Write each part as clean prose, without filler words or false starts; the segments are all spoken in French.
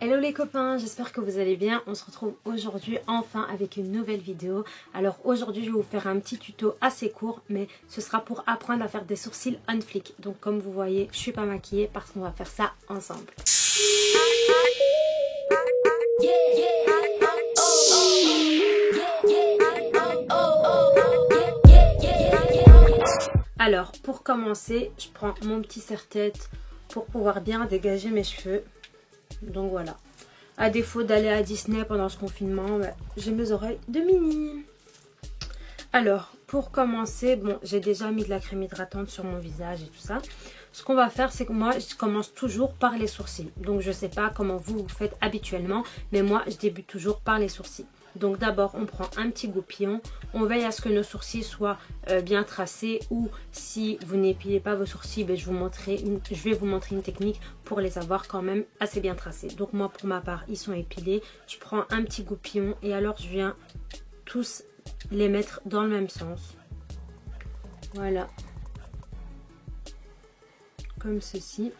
Hello les copains, j'espère que vous allez bien. On se retrouve aujourd'hui enfin avec une nouvelle vidéo. Alors aujourd'hui je vais vous faire un petit tuto assez court, mais ce sera pour apprendre à faire des sourcils on flic. Donc comme vous voyez, je suis pas maquillée parce qu'on va faire ça ensemble. Alors pour commencer, je prends mon petit serre-tête pour pouvoir bien dégager mes cheveux. Donc voilà, à défaut d'aller à Disney pendant ce confinement, j'ai mes oreilles de mini. Alors pour commencer, bon, j'ai déjà mis de la crème hydratante sur mon visage et tout ça. Ce qu'on va faire, c'est que moi je commence toujours par les sourcils. Donc je sais pas comment vous faites habituellement, mais moi je débute toujours par les sourcils. Donc d'abord on prend un petit goupillon, on veille à ce que nos sourcils soient bien tracés, ou si vous n'épilez pas vos sourcils, je vais vous montrer une technique pour les avoir quand même assez bien tracés. Donc moi pour ma part ils sont épilés, je prends un petit goupillon et alors je viens tous les mettre dans le même sens. Voilà, comme ceci.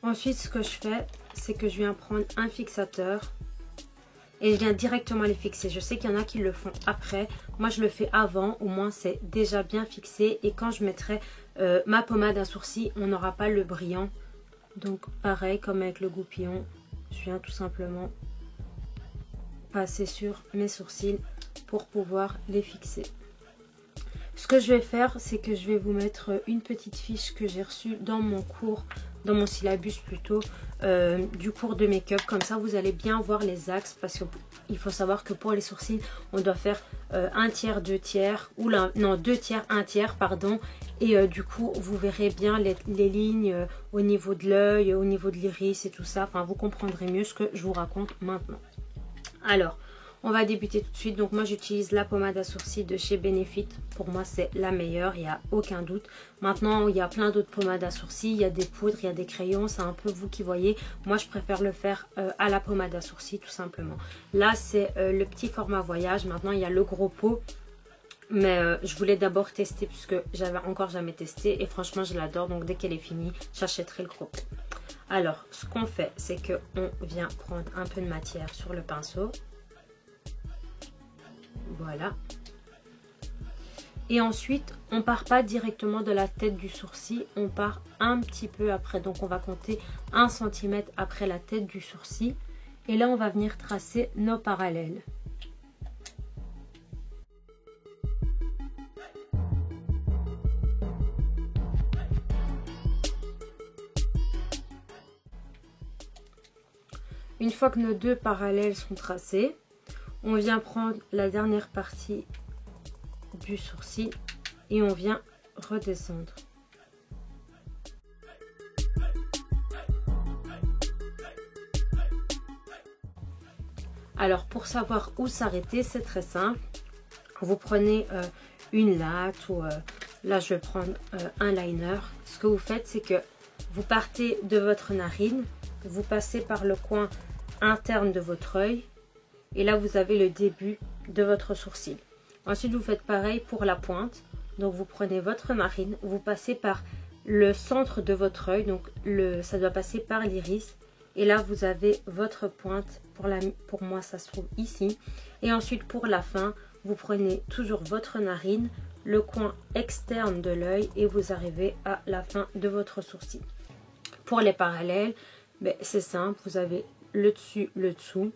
Ensuite ce que je fais, c'est que je viens prendre un fixateur et je viens directement les fixer. Je sais qu'il y en a qui le font après. Moi, je le fais avant. Au moins, c'est déjà bien fixé. Et quand je mettrai ma pommade à sourcils, on n'aura pas le brillant. Donc, pareil, comme avec le goupillon, je viens tout simplement passer sur mes sourcils pour pouvoir les fixer. Ce que je vais faire, c'est que je vais vous mettre une petite fiche que j'ai reçue dans mon cours, dans mon syllabus plutôt, du cours de make-up. Comme ça, vous allez bien voir les axes, parce qu'il faut savoir que pour les sourcils, on doit faire un tiers, deux tiers, ou là, non, deux tiers, un tiers, pardon. Et du coup, vous verrez bien les lignes au niveau de l'œil, au niveau de l'iris et tout ça. Enfin, vous comprendrez mieux ce que je vous raconte maintenant. Alors, on va débuter tout de suite. Donc moi j'utilise la pommade à sourcils de chez Benefit. Pour moi c'est la meilleure, il n'y a aucun doute. Maintenant il y a plein d'autres pommades à sourcils. Il y a des poudres, il y a des crayons. C'est un peu vous qui voyez. Moi je préfère le faire à la pommade à sourcils tout simplement. Là c'est le petit format voyage. Maintenant il y a le gros pot. Mais je voulais d'abord tester puisque j'avais encore jamais testé. Et franchement je l'adore. Donc dès qu'elle est finie, j'achèterai le gros pot. Alors ce qu'on fait, c'est qu'on vient prendre un peu de matière sur le pinceau. Voilà. Et ensuite, on part pas directement de la tête du sourcil, on part un petit peu après. Donc on va compter 1 cm après la tête du sourcil. Et là, on va venir tracer nos parallèles. Une fois que nos deux parallèles sont tracés, on vient prendre la dernière partie du sourcil et on vient redescendre. Alors pour savoir où s'arrêter, c'est très simple. Vous prenez une latte ou là je vais prendre un liner. Ce que vous faites, c'est que vous partez de votre narine, vous passez par le coin interne de votre œil. Et là, vous avez le début de votre sourcil. Ensuite, vous faites pareil pour la pointe. Donc, vous prenez votre narine, vous passez par le centre de votre œil. Donc, ça doit passer par l'iris. Et là, vous avez votre pointe. Pour moi, ça se trouve ici. Et ensuite, pour la fin, vous prenez toujours votre narine, le coin externe de l'œil et vous arrivez à la fin de votre sourcil. Pour les parallèles, c'est simple. Vous avez le dessus, le dessous.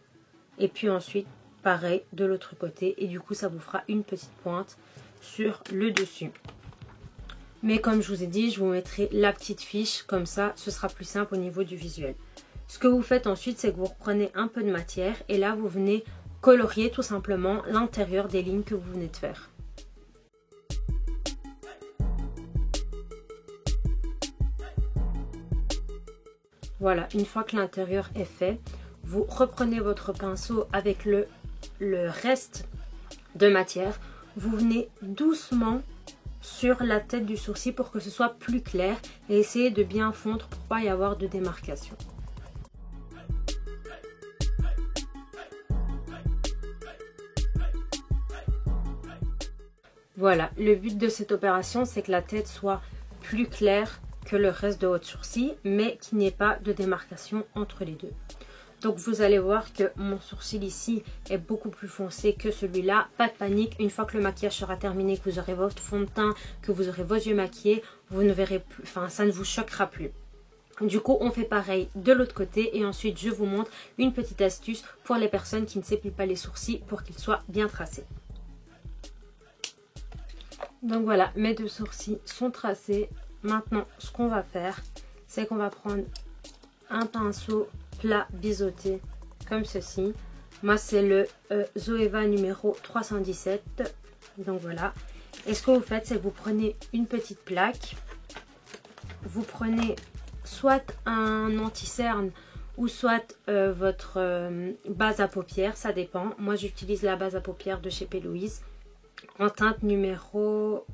Et puis ensuite, pareil de l'autre côté. Et du coup, ça vous fera une petite pointe sur le dessus. Mais comme je vous ai dit, je vous mettrai la petite fiche. Comme ça, ce sera plus simple au niveau du visuel. Ce que vous faites ensuite, c'est que vous reprenez un peu de matière. Et là, vous venez colorier tout simplement l'intérieur des lignes que vous venez de faire. Voilà, une fois que l'intérieur est fait, vous reprenez votre pinceau avec le reste de matière. Vous venez doucement sur la tête du sourcil pour que ce soit plus clair. Et essayez de bien fondre pour ne pas y avoir de démarcation. Voilà, le but de cette opération, c'est que la tête soit plus claire que le reste de votre sourcil, mais qu'il n'y ait pas de démarcation entre les deux. Donc vous allez voir que mon sourcil ici est beaucoup plus foncé que celui-là. Pas de panique, une fois que le maquillage sera terminé, que vous aurez votre fond de teint, que vous aurez vos yeux maquillés, vous ne verrez plus, enfin ça ne vous choquera plus. Du coup, on fait pareil de l'autre côté et ensuite je vous montre une petite astuce pour les personnes qui ne s'épilent pas les sourcils pour qu'ils soient bien tracés. Donc voilà, mes deux sourcils sont tracés. Maintenant, ce qu'on va faire, c'est qu'on va prendre un pinceau plat biseauté comme ceci. Moi, c'est le Zoeva numéro 317. Donc voilà. Et ce que vous faites, c'est que vous prenez une petite plaque. Vous prenez soit un anti-cerne ou soit votre base à paupières, ça dépend. Moi j'utilise la base à paupières de chez P. Louise en teinte numéro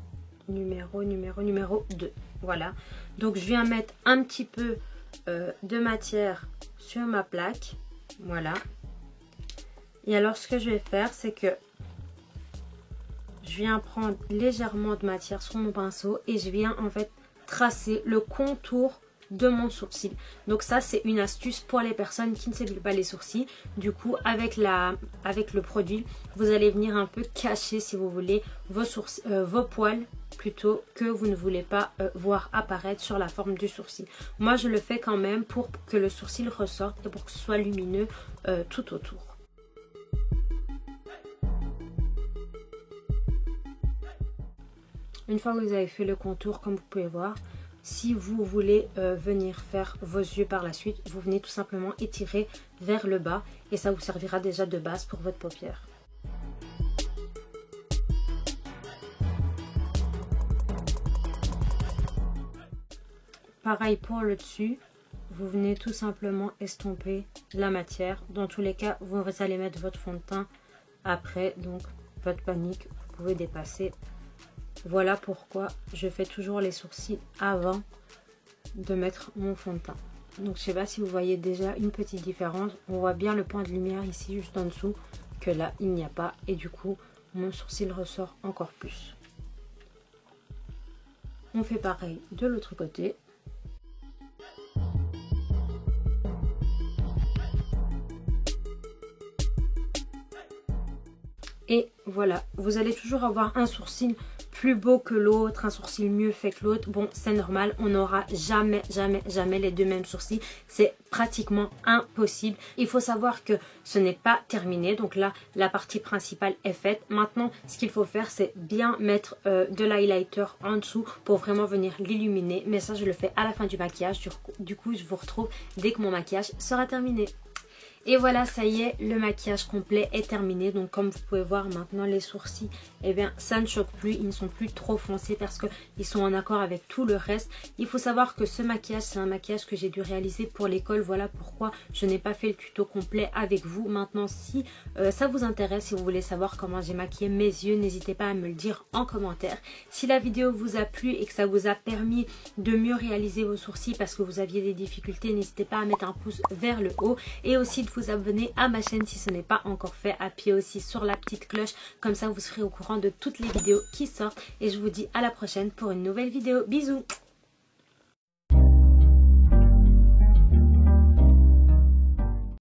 2. Voilà, donc je viens mettre un petit peu de matière sur ma plaque, voilà. Et alors ce que je vais faire, c'est que je viens prendre légèrement de matière sur mon pinceau et je viens en fait tracer le contour de mon sourcil. Donc ça c'est une astuce pour les personnes qui ne s'épilent pas les sourcils. Du coup avec le produit, vous allez venir un peu cacher, si vous voulez, vos poils plutôt que vous ne voulez pas voir apparaître sur la forme du sourcil. Moi je le fais quand même pour que le sourcil ressorte et pour que ce soit lumineux tout autour. Une fois que vous avez fait le contour, comme vous pouvez voir, si vous voulez venir faire vos yeux par la suite, vous venez tout simplement étirer vers le bas et ça vous servira déjà de base pour votre paupière. Pareil pour le dessus, vous venez tout simplement estomper la matière. Dans tous les cas, vous allez mettre votre fond de teint après, donc pas de panique, vous pouvez dépasser. Voilà pourquoi je fais toujours les sourcils avant de mettre mon fond de teint. Donc je sais pas si vous voyez déjà une petite différence. On voit bien le point de lumière ici juste en dessous que là il n'y a pas. Et du coup mon sourcil ressort encore plus. On fait pareil de l'autre côté. Et voilà, vous allez toujours avoir un sourcil plus beau que l'autre, un sourcil mieux fait que l'autre. Bon, c'est normal, on n'aura jamais les deux mêmes sourcils. C'est pratiquement impossible. Il faut savoir que ce n'est pas terminé. Donc là, la partie principale est faite. Maintenant, ce qu'il faut faire, c'est bien mettre de l'highlighter en dessous pour vraiment venir l'illuminer. Mais ça, je le fais à la fin du maquillage. Du coup, je vous retrouve dès que mon maquillage sera terminé. Et voilà, ça y est, le maquillage complet est terminé. Donc comme vous pouvez voir maintenant, les sourcils, eh bien ça ne choque plus. Ils ne sont plus trop foncés parce qu'ils sont en accord avec tout le reste. Il faut savoir que ce maquillage, c'est un maquillage que j'ai dû réaliser pour l'école. Voilà pourquoi je n'ai pas fait le tuto complet avec vous. Maintenant, si ça vous intéresse, si vous voulez savoir comment j'ai maquillé mes yeux, n'hésitez pas à me le dire en commentaire. Si la vidéo vous a plu et que ça vous a permis de mieux réaliser vos sourcils parce que vous aviez des difficultés, n'hésitez pas à mettre un pouce vers le haut et aussi de vous abonner à ma chaîne si ce n'est pas encore fait. Appuyez aussi sur la petite cloche, comme ça vous serez au courant de toutes les vidéos qui sortent et je vous dis à la prochaine pour une nouvelle vidéo. Bisous.